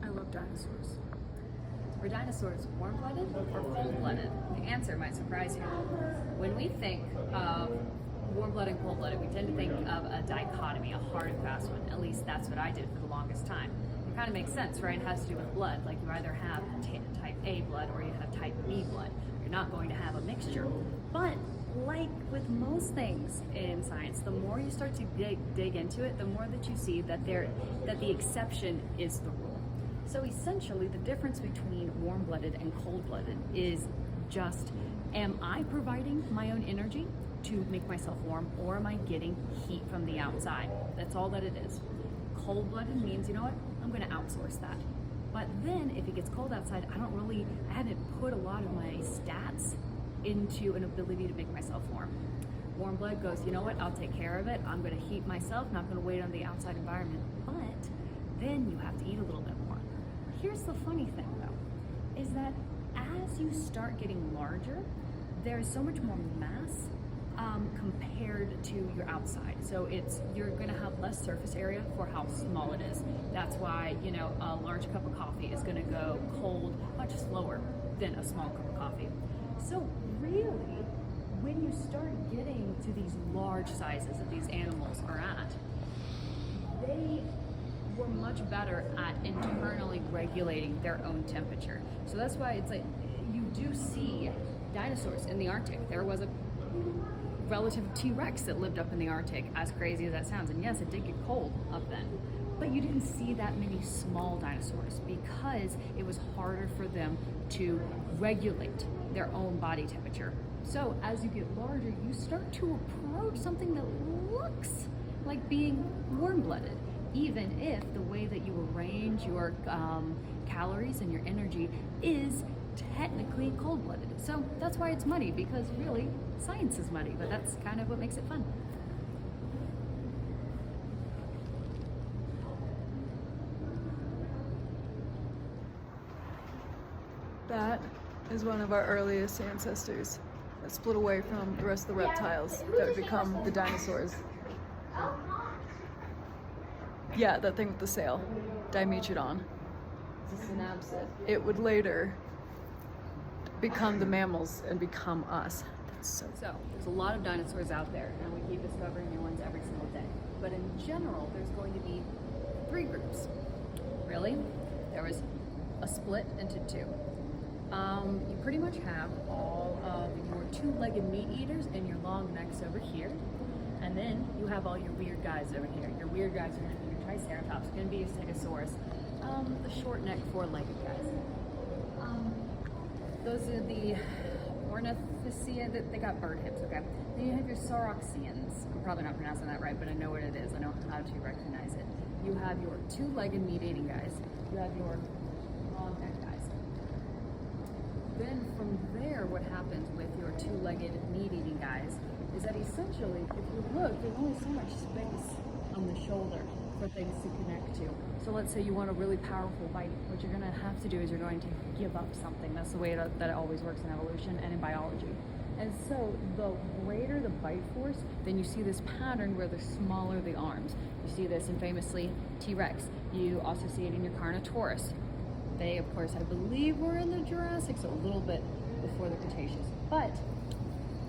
I love dinosaurs. Were dinosaurs warm-blooded or cold-blooded? The answer might surprise you. When we think of warm-blooded and cold-blooded, we tend to think of a dichotomy, a hard and fast one. At least that's what I did for the longest time. It kind of makes sense, right? It has to do with blood. Like you either have type A blood or you have type B blood. You're not going to have a mixture. But like with most things in science, the more you start to dig into it, the more that you see that the exception is the rule. So essentially, the difference between warm-blooded and cold-blooded is just, am I providing my own energy to make myself warm, or am I getting heat from the outside? That's all that it is. Cold-blooded means, you know what, I'm gonna outsource that. But then if it gets cold outside, I haven't put a lot of my stats into an ability to make myself warm. Warm blood goes, you know what, I'll take care of it. I'm gonna heat myself, not gonna wait on the outside environment. But then you have to eat a little bit more. Here's the funny thing though, is that as you start getting larger, there's so much more mass compared to your outside. So you're gonna have less surface area for how small it is. That's why, you know, a large cup of coffee is gonna go cold much slower than a small cup of coffee. So really, when you start getting to these large sizes that these animals are at, they were much better at internally regulating their own temperature. So that's why it's like, you do see dinosaurs in the Arctic. There was a relative T-Rex that lived up in the Arctic, as crazy as that sounds. And yes, it did get cold up then. But you didn't see that many small dinosaurs because it was harder for them to regulate their own body temperature. So as you get larger, you start to approach something that looks like being warm-blooded, even if the way that you arrange your calories and your energy is technically cold-blooded. So that's why it's muddy, because really science is muddy, but that's kind of what makes it fun. That is one of our earliest ancestors that split away from the rest of the reptiles that would become the dinosaurs. Yeah, that thing with the sail, Dimetrodon. It's a synapsid. It would later become the mammals and become us. So there's a lot of dinosaurs out there, and we keep discovering new ones every single day. But in general, there's going to be 3 groups. Really? There was a split into 2. You pretty much have all of your 2-legged meat eaters and your long necks over here. And then you have all your weird guys over here. Your weird guys are going to be your Triceratops, going to be your Stegosaurus, the short neck 4-legged guys. Those are the Ornithicia, they got bird hips, okay? Then you have your Sauroxians. I'm probably not pronouncing that right, but I know what it is. I know how to recognize it. You have your 2-legged meat-eating guys. You have your long neck guys. Then from there, what happens with your 2-legged meat-eating guys is that essentially, if you look, there's only so much space on the shoulder for things to connect to. So let's say you want a really powerful bite. What you're gonna have to do is you're going to give up something. That's the way that it always works in evolution and in biology. And so the greater the bite force, then you see this pattern where the smaller the arms. You see this in famously T-Rex. You also see it in your Carnotaurus. They, of course, I believe were in the Jurassic, so a little bit before the Cretaceous. But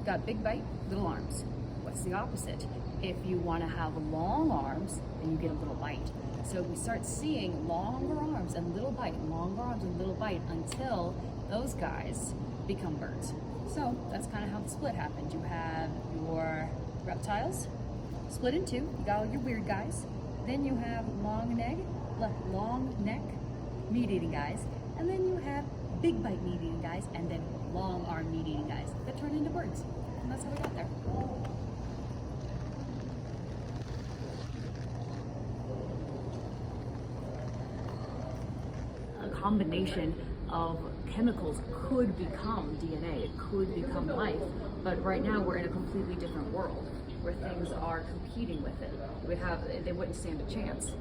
got big bite, little arms. What's the opposite? If you want to have long arms, then you get a little bite. So we start seeing longer arms and little bite, longer arms and little bite, until those guys become birds. So that's kind of how the split happened. You have your reptiles split in 2. You got all your weird guys. Then you have long neck meat-eating guys. And then you have big bite meat-eating guys, and then long arm meat-eating guys that turn into birds. And that's how we got there. A combination of chemicals could become DNA, it could become life, but right now we're in a completely different world where things are competing with it. They wouldn't stand a chance.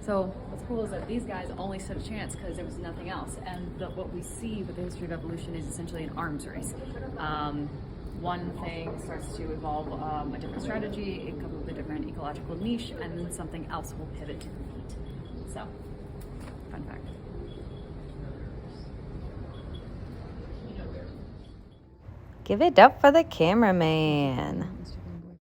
So what's cool is that these guys only stood a chance because there was nothing else. And what we see with the history of evolution is essentially an arms race. One thing starts to evolve a different strategy, it comes with a different ecological niche, and then something else will pivot to compete. So, fun fact. Give it up for the cameraman.